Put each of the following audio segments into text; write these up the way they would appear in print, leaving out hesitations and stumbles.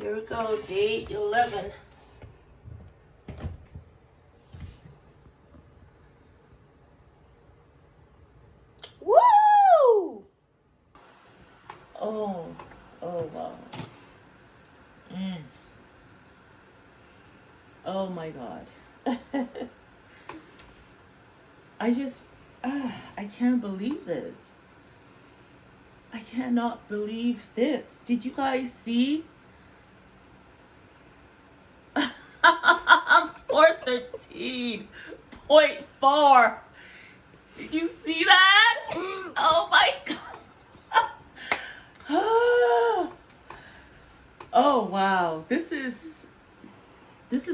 Here we go, day 11. Woo! Oh, wow. Oh my God. I can't believe this. I cannot believe this. Did you guys see? 413.4. Did you see that? Oh my God. Oh wow. This is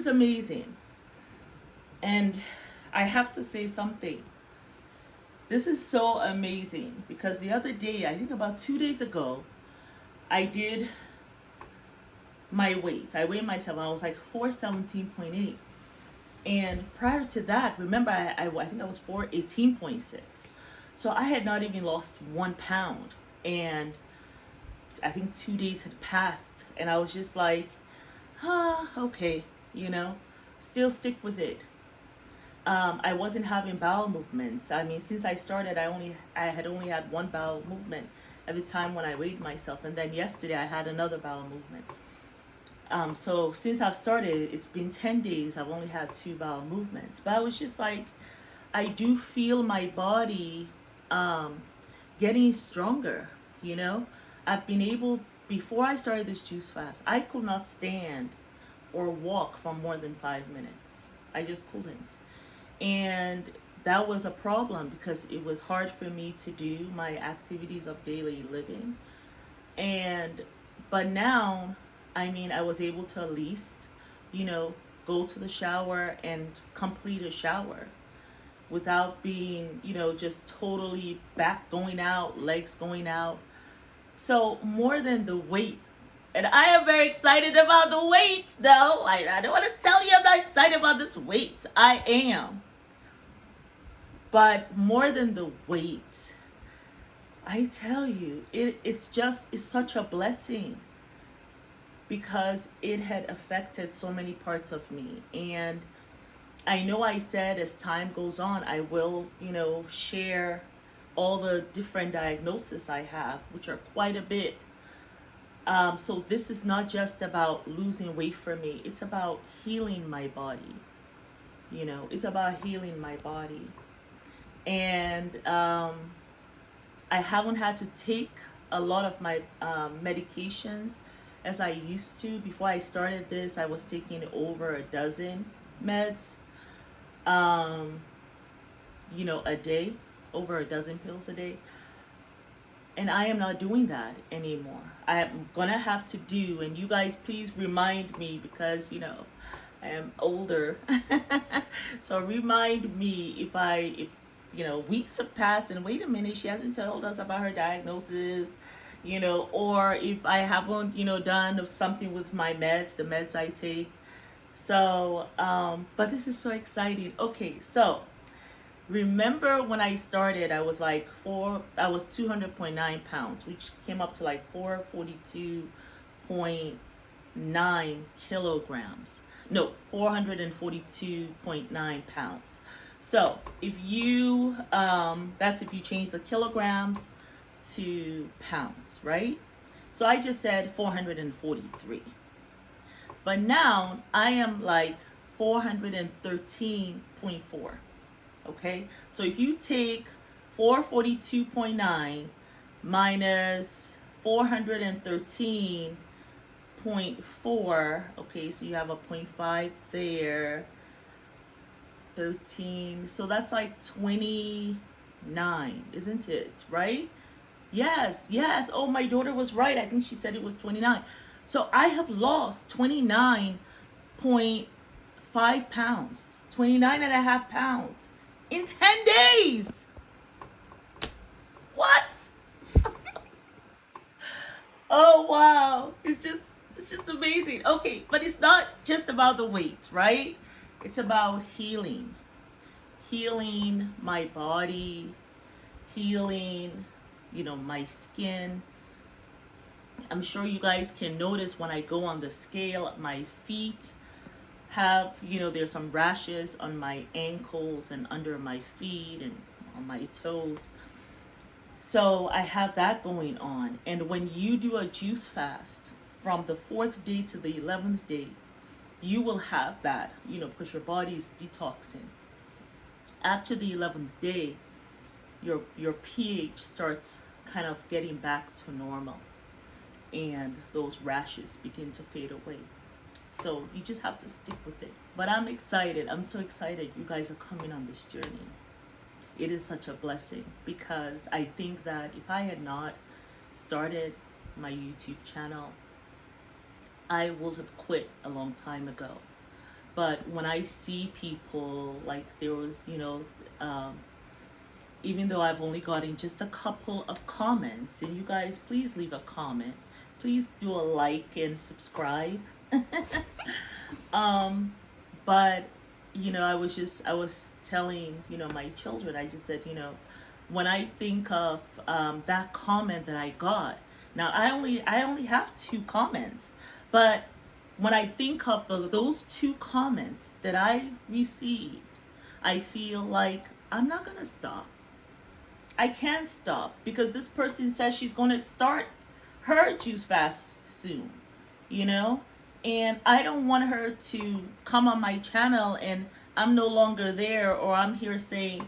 amazing. And I have to say something. This is so amazing because the other day, I think about 2 days ago, I did my weight. I weighed myself. I was like 417.8. And prior to that, remember, I think I was 418.6. So I had not even lost 1 pound. And I think 2 days had passed. And I was just like, okay, still stick with it. I wasn't having bowel movements. I mean, since I started, I had only had one bowel movement at the time when I weighed myself, and then yesterday I had another bowel movement. So since I've started, it's been 10 days. I've only had 2 bowel movements, but I was just like, I do feel my body getting stronger. I've been able, before I started this juice fast, I could not stand or walk for more than 5 minutes. I just couldn't. And that was a problem because it was hard for me to do my activities of daily living. But now, I mean, I was able to at least, go to the shower and complete a shower without being, just totally back going out, legs going out. So more than the weight. And I am very excited about the weight, though. I don't want to tell you I'm not excited about this weight. I am. But more than the weight, I tell you, it's such a blessing because it had affected so many parts of me. And I know I said as time goes on, I will, share all the different diagnoses I have, which are quite a bit. So this is not just about losing weight for me. It's about healing my body. It's about healing my body. And I haven't had to take a lot of my medications as I used to. Before I started this, I was taking over a dozen meds, a day, over a dozen pills a day. And I am not doing that anymore. I am gonna have to do, and you guys please remind me because, I am older. So remind me if weeks have passed and wait a minute, she hasn't told us about her diagnosis, or if I haven't, done something with my meds, the meds I take. So, but this is so exciting. Okay, so remember when I started, I was 200.9 pounds, which came up to like 442.9 kilograms. No, 442.9 pounds. So if you, that's if you change the kilograms to pounds, right? So I just said 443. But now I am like 413.4. Okay, so if you take 442.9 minus 413.4, okay, so you have a 0.5 there, 13, so that's like 29, isn't it, right? Yes, oh, my daughter was right. I think she said it was 29. So I have lost 29.5 pounds, 29 and a half pounds in 10 days. What? Oh, wow. It's just amazing. Okay, but it's not just about the weight, right? It's about healing my body, healing, my skin, I'm sure you guys can notice when I go on the scale, my feet have, there's some rashes on my ankles and under my feet and on my toes. So I have that going on. And when you do a juice fast from the 4th day to the 11th day, you will have that, because your body is detoxing. After the 11th day, your pH starts kind of getting back to normal, and those rashes begin to fade away. So you just have to stick with it. But I'm excited. I'm so excited you guys are coming on this journey. It is such a blessing, because I think that if I had not started my YouTube channel, I would have quit a long time ago. But when I see people, like there was, even though I've only gotten just a couple of comments, and you guys, please leave a comment. Please do a like and subscribe. But, I was telling, my children, I just said, when I think of that comment that I got, now I only have 2 comments, but when I think of those 2 comments that I received, I feel like I'm not gonna stop. I can't stop, because this person says she's going to start her juice fast soon, and I don't want her to come on my channel and I'm no longer there, or I'm here saying,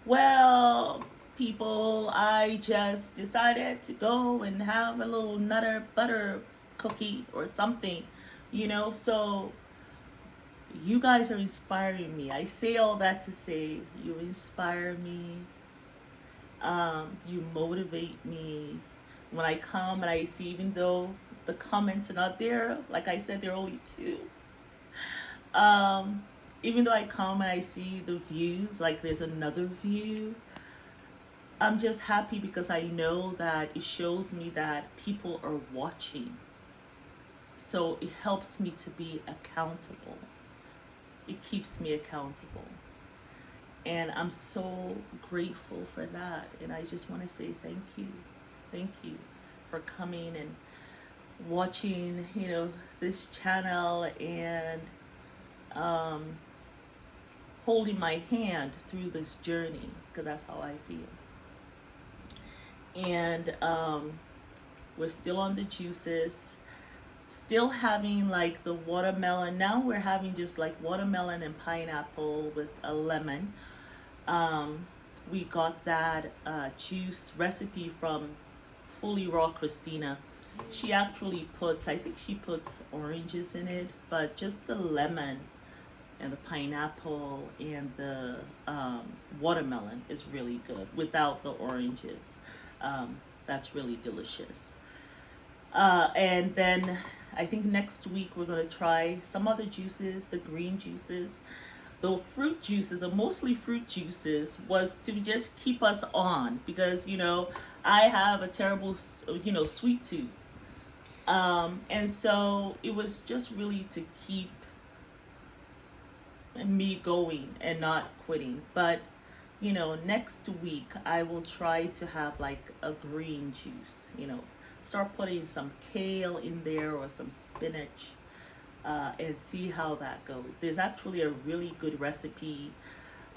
well, people, I just decided to go and have a little nutter butter cookie or something, so you guys are inspiring me. I say all that to say you inspire me. You motivate me. When I come and I see, even though the comments are not there, like I said, there are only 2. Even though I come and I see the views, like there's another view, I'm just happy, because I know that it shows me that people are watching. So it helps me to be accountable. It keeps me accountable. And I'm so grateful for that. And I just want to say thank you. Thank you for coming and watching, this channel, and holding my hand through this journey, because that's how I feel. And we're still on the juices, still having like the watermelon. Now we're having just like watermelon and pineapple with a lemon. We got that juice recipe from Fully Raw Christina. She actually I think she puts oranges in it, but just the lemon and the pineapple and the watermelon is really good without the oranges. That's really delicious. And then I think next week we're going to try some other juices, the green juices. The fruit juices, the mostly fruit juices, was to just keep us on, because, I have a terrible, sweet tooth. And so it was just really to keep me going and not quitting. But, next week I will try to have like a green juice, start putting some kale in there or some spinach. And see how that goes. There's actually a really good recipe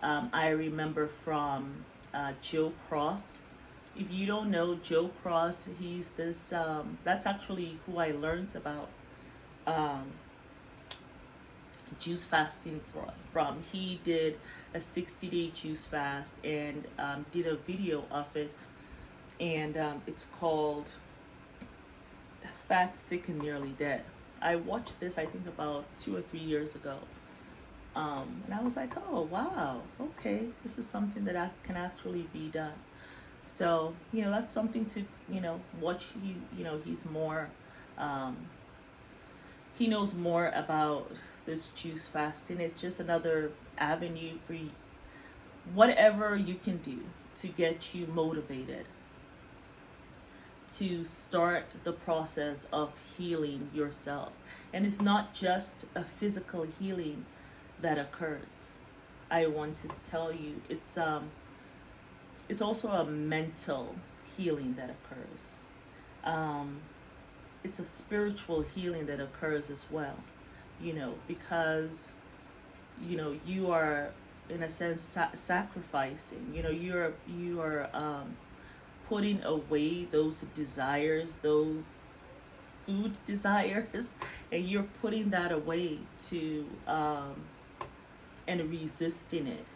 I remember from Joe Cross. If you don't know Joe Cross, he's this, that's actually who I learned about juice fasting from. He did a 60-day juice fast and did a video of it. And it's called Fat, Sick, and Nearly Dead. I watched this, I think, about 2 or 3 years ago. And I was like, oh, wow, okay, this is something that can actually be done. So, that's something to, watch. He's more, he knows more about this juice fasting. It's just another avenue for whatever you can do to get you motivated to start the process of healing yourself. And it's not just a physical healing that occurs. I want to tell you, it's also a mental healing that occurs. it's a spiritual healing that occurs as well, because you are, in a sense, sacrificing. You are putting away those desires, those food desires, and you're putting that away to and resisting it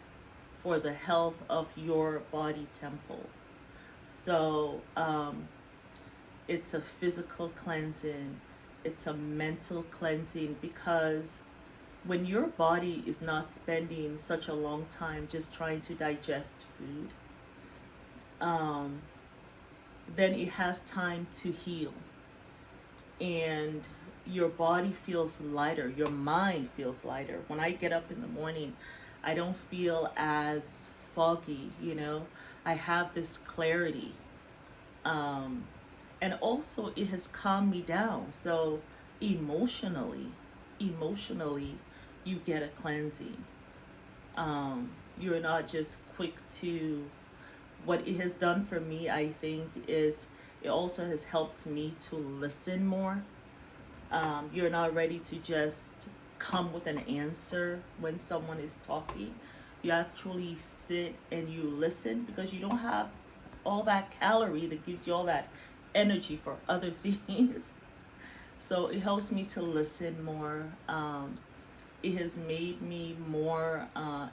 for the health of your body temple. So it's a physical cleansing, it's a mental cleansing, because when your body is not spending such a long time just trying to digest food, um, then it has time to heal. And your body feels lighter, your mind feels lighter. When I get up in the morning, I don't feel as foggy. I have this clarity. And also it has calmed me down. So emotionally, you get a cleansing. You're not just quick to, what it has done for me, I think, is it also has helped me to listen more. You're not ready to just come with an answer when someone is talking. You actually sit and you listen, because you don't have all that calorie that gives you all that energy for other things. So it helps me to listen more. It has made me more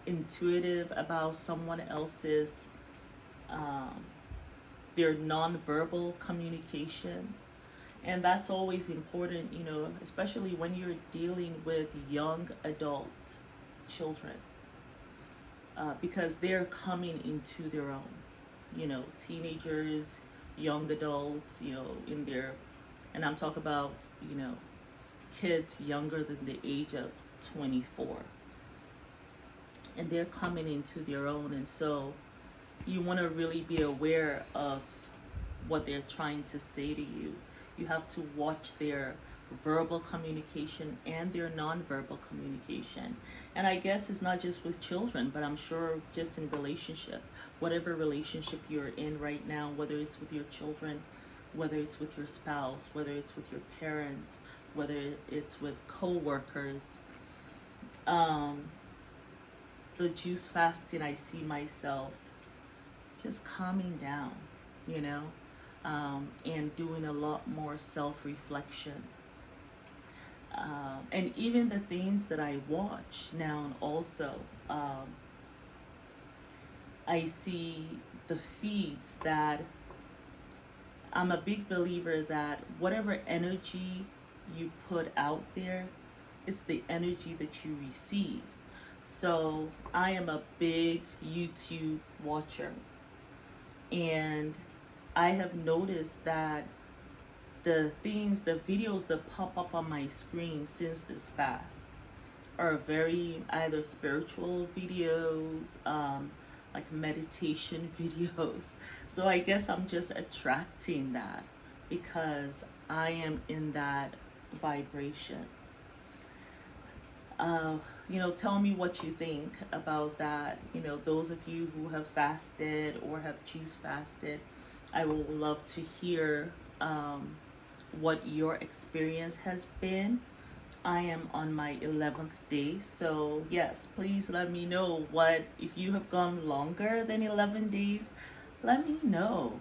intuitive about someone else's, their nonverbal communication. And that's always important, especially when you're dealing with young adult children, because they're coming into their own, teenagers, young adults, in their, and I'm talking about, kids younger than the age of 24. And they're coming into their own. And so you want to really be aware of what they're trying to say to you. You have to watch their verbal communication and their nonverbal communication. And I guess it's not just with children, but I'm sure just in relationship, whatever relationship you're in right now, whether it's with your children, whether it's with your spouse, whether it's with your parents, whether it's with co-workers. The juice fasting, I see myself just calming down, and doing a lot more self-reflection. And even the things that I watch now, also, I see the feeds that, I'm a big believer that whatever energy you put out there, it's the energy that you receive. So I am a big YouTube watcher, and I have noticed that the videos that pop up on my screen since this fast are very either spiritual videos, like meditation videos. So I guess I'm just attracting that because I am in that vibration. Tell me what you think about that. Those of you who have fasted or have juice fasted, I will love to hear what your experience has been. I am on my 11th day, so yes, please let me know if you have gone longer than 11 days, let me know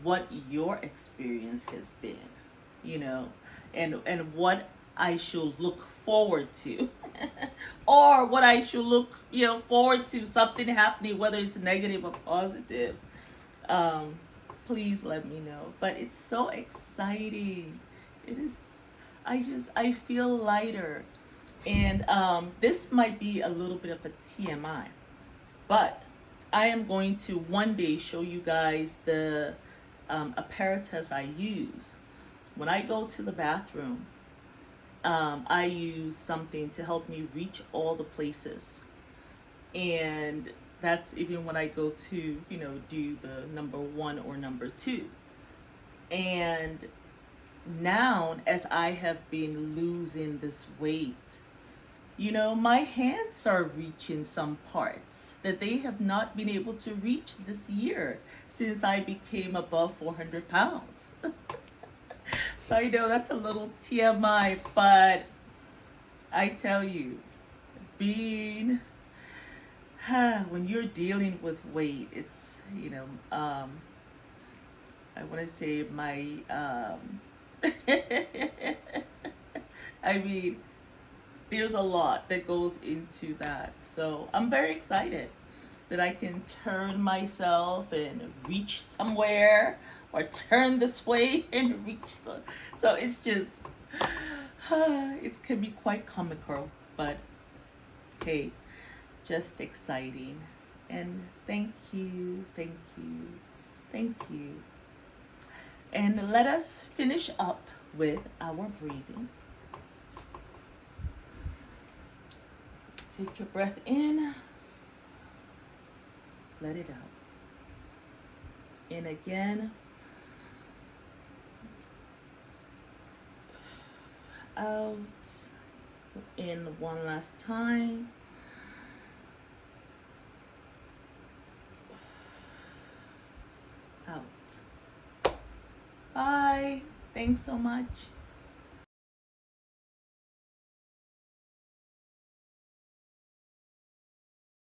what your experience has been, and what I should look forward to or what I should look forward to, something happening, whether it's negative or positive. Please let me know. But it's so exciting. It is. I feel lighter. And this might be a little bit of a TMI, but I am going to one day show you guys the apparatus I use. When I go to the bathroom, I use something to help me reach all the places. And that's even when I go to, do the number 1 or number 2. And now, as I have been losing this weight, my hands are reaching some parts that they have not been able to reach this year since I became above 400 pounds. I know that's a little TMI, but I tell you, being when you're dealing with weight, it's I want to say my I mean, there's a lot that goes into that. So I'm very excited that I can turn myself and reach somewhere, or turn this way and reach. So it's just, it can be quite comical, but hey, just exciting. And thank you, thank you, thank you. And let us finish up with our breathing. Take your breath in, let it out. In again, out. In one last time. Out. Bye. Thanks so much.